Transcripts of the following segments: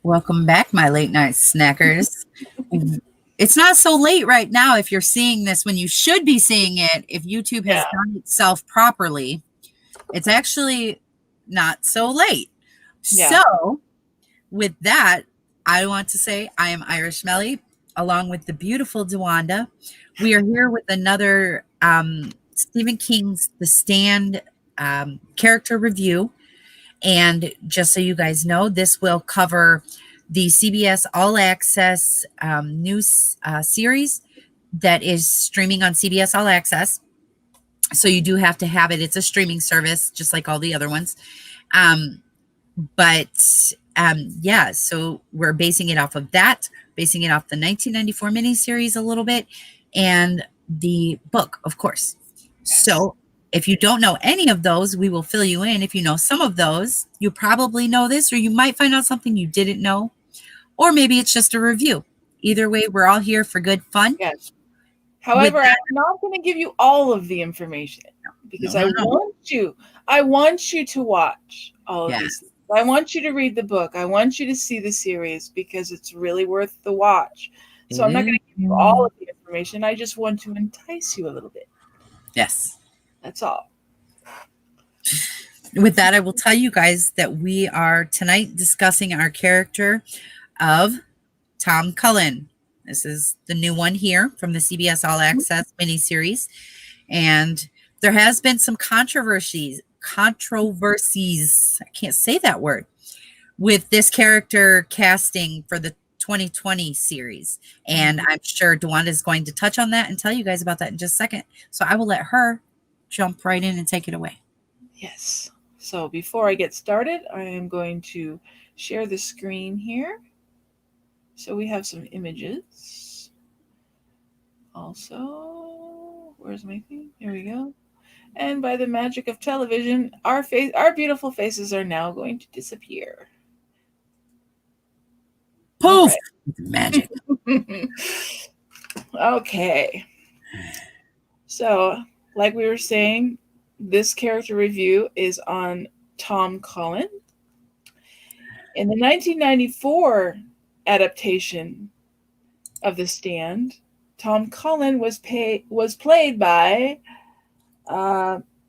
Welcome back, my late night snackers. It's not so late right now if you're seeing this when you should be seeing it. If YouTube has Yeah. done itself properly, it's actually not so late. Yeah. So, with that, I want to say I am Irish Melly, along with the beautiful Dewanda. We are here with another Stephen King's The Stand character review. And just so you guys know, this will cover the CBS All Access news series that is streaming on CBS All Access. So you do have to have it. It's a streaming service, just like all the other ones. Um, but so we're basing it off of that, basing it off the 1994 miniseries a little bit, and the book, of course. Yes. So if you don't know any of those, we will fill you in. If you know some of those, you probably know this, or you might find out something you didn't know, or maybe it's just a review. Either way, we're all here for good fun. Yes. However, I'm not going to give you all of the information because I want you to watch all of these. I want you to read the book. I want you to see the series because it's really worth the watch. So I'm not going to give you all of the information. I just want to entice you a little bit. Yes. That's all. With that, I will tell you guys that we are tonight discussing our character of Tom Cullen. This is the new one here from the CBS All Access miniseries. And there has been some controversies. I can't say that word, with this character casting for the 2020 series. And I'm sure Dewanda is going to touch on that and tell you guys about that in just a second. So I will let her jump right in and take it away. Yes. So before I get started, I am going to share the screen here. So we have some images. Also, where's my thing? Here we go. And by the magic of television, our beautiful faces are now going to disappear. Poof! Right. Magic. Okay. So, like we were saying, this character review is on Tom Cullen. In the 1994 adaptation of The Stand, Tom Cullen was played by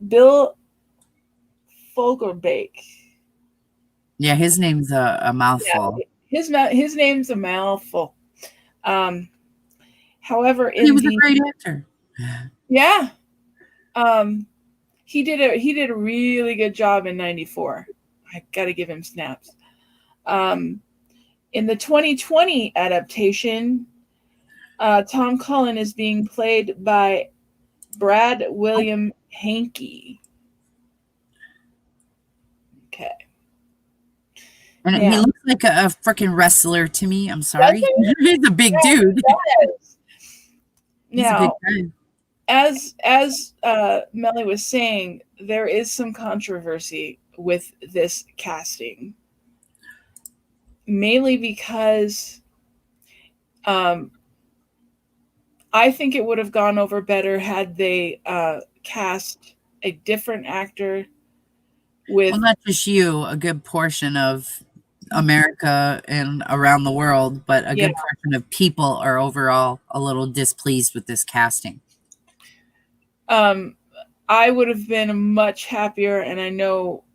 Bill Fogelbake. Yeah, his name's a mouthful. Yeah, his name's a mouthful. However, he was a great actor. Yeah. He did a really good job in 94. I got to give him snaps. In the 2020 adaptation, Tom Cullen is being played by Brad William Hankey. Okay. And he looks like a freaking wrestler to me. I'm sorry. He's a big dude. Now, as Melly was saying, there is some controversy with this casting. Mainly because I think it would have gone over better had they cast a different actor with... Well, not just you, a good portion of America and around the world, but a good portion of people are overall a little displeased with this casting. I would have been much happier, and I know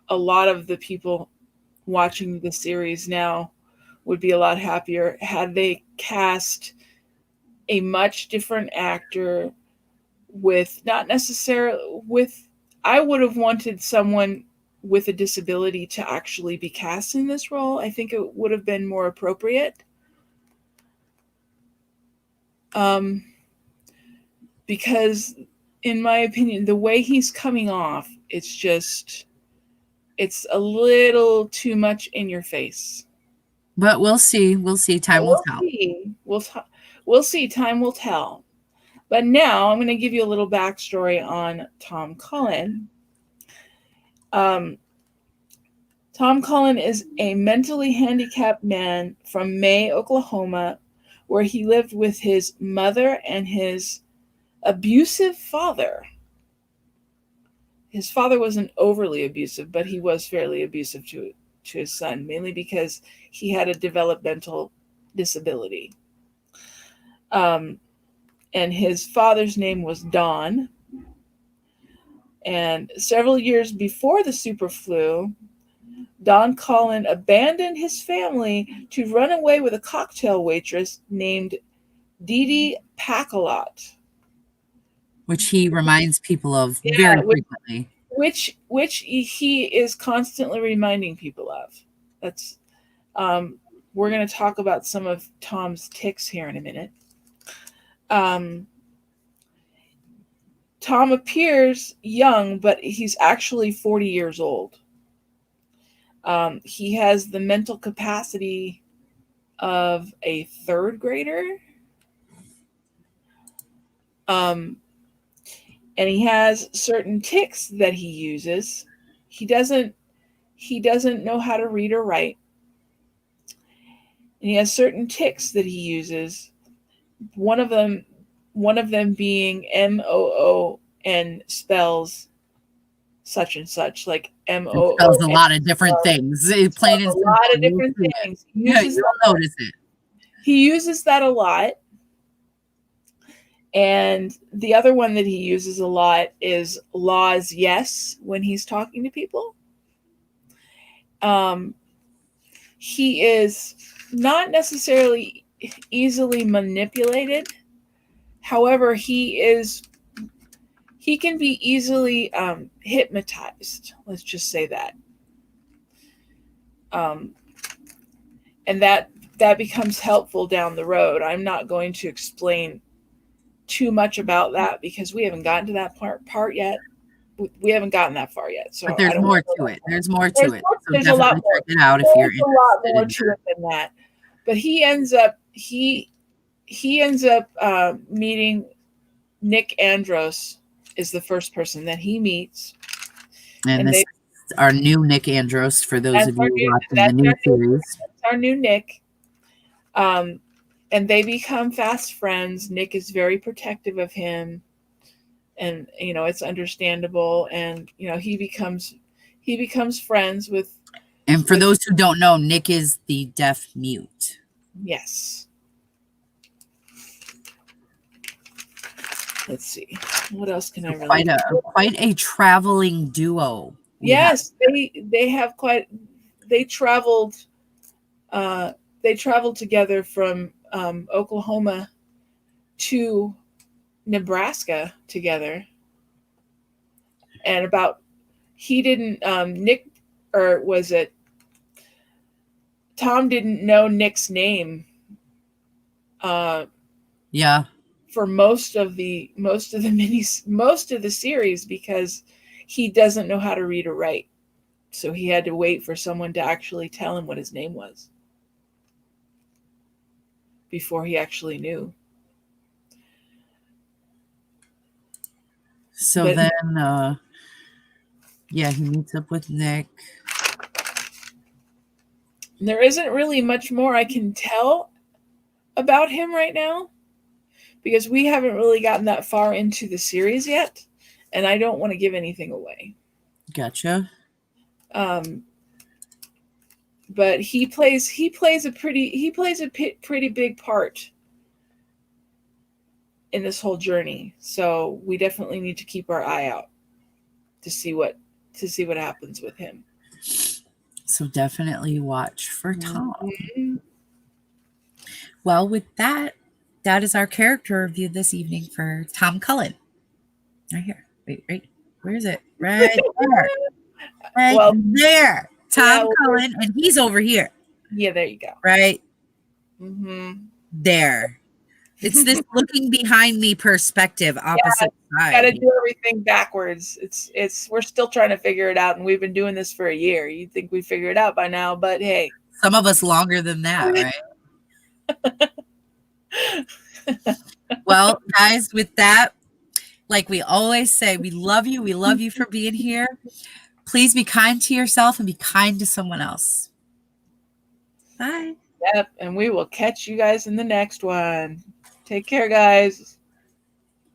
a lot of the people watching the series now would be a lot happier had they cast a much different actor with not necessarily with... I would have wanted someone with a disability to actually be cast in this role. I think it would have been more appropriate. Because in my opinion, the way he's coming off, it's a little too much in your face. But we'll see. We'll see. Time will tell. We'll see. Time will tell. But now I'm going to give you a little backstory on Tom Cullen. Tom Cullen is a mentally handicapped man from May, Oklahoma, where he lived with his mother and his abusive father. His father wasn't overly abusive, but he was fairly abusive to to his son, mainly because he had a developmental disability. And his father's name was Don. And several years before the super flu, Don Cullen abandoned his family to run away with a cocktail waitress named Dee Dee Packalot. Which he reminds people of Yeah, very frequently. which he is constantly reminding people of. That's we're going to talk about some of Tom's tics here in a minute. Tom appears young, but he's actually 40 years old. He has the mental capacity of a third grader. And he has certain tics that he uses. He doesn't know how to read or write. And he has certain tics that he uses. One of them being MOON spells such and such, like It spells a MOON. lot of different things. Plain and A simple. lot of different things. Yeah, you'll notice it. He uses that a lot. And the other one that he uses a lot is laws yes when he's talking to people. He is not necessarily easily manipulated. However, he can be easily hypnotized. Let's just say that. And that becomes helpful down the road. I'm not going to explain too much about that because we haven't gotten to that part yet. We haven't gotten that far yet. So but there's more to it. There's more to it. So there's a lot more. check it out if you're interested. There's a lot more to it than that. But he ends up meeting Nick Andros is the first person that he meets. And this is our new Nick Andros for those of you watching the new series. That's our new Nick. And they become fast friends. Nick is very protective of him. And, it's understandable. And, he becomes friends with. And for those who don't know, Nick is the deaf mute. Yes. Let's see. What else can I really quite a traveling duo. Yes, they traveled together from Oklahoma to Nebraska together. And Tom didn't know Nick's name. Yeah. For most of the series because he doesn't know how to read or write. So he had to wait for someone to actually tell him what his name was before he actually knew. So then he meets up with Nick. There isn't really much more I can tell about him right now because we haven't really gotten that far into the series yet, and I don't want to give anything away. Gotcha. But he plays a pretty big part in this whole journey. So we definitely need to keep our eye out to see what happens with him. So definitely watch for Tom. Mm-hmm. Well, with that is our character review this evening for Tom Cullen. Right here. Wait. Where is it? Right there. Right there. Tom Cullen, and he's over here. Yeah, there you go. Right? Mm-hmm. There. It's this looking behind me perspective, opposite side. Got to do everything backwards. We're still trying to figure it out, and we've been doing this for a year. You'd think we'd figure it out by now, but hey. Some of us longer than that, right? Well, guys, with that, like we always say, we love you. We love you for being here. Please be kind to yourself and be kind to someone else. Bye. Yep, and we will catch you guys in the next one. Take care, guys.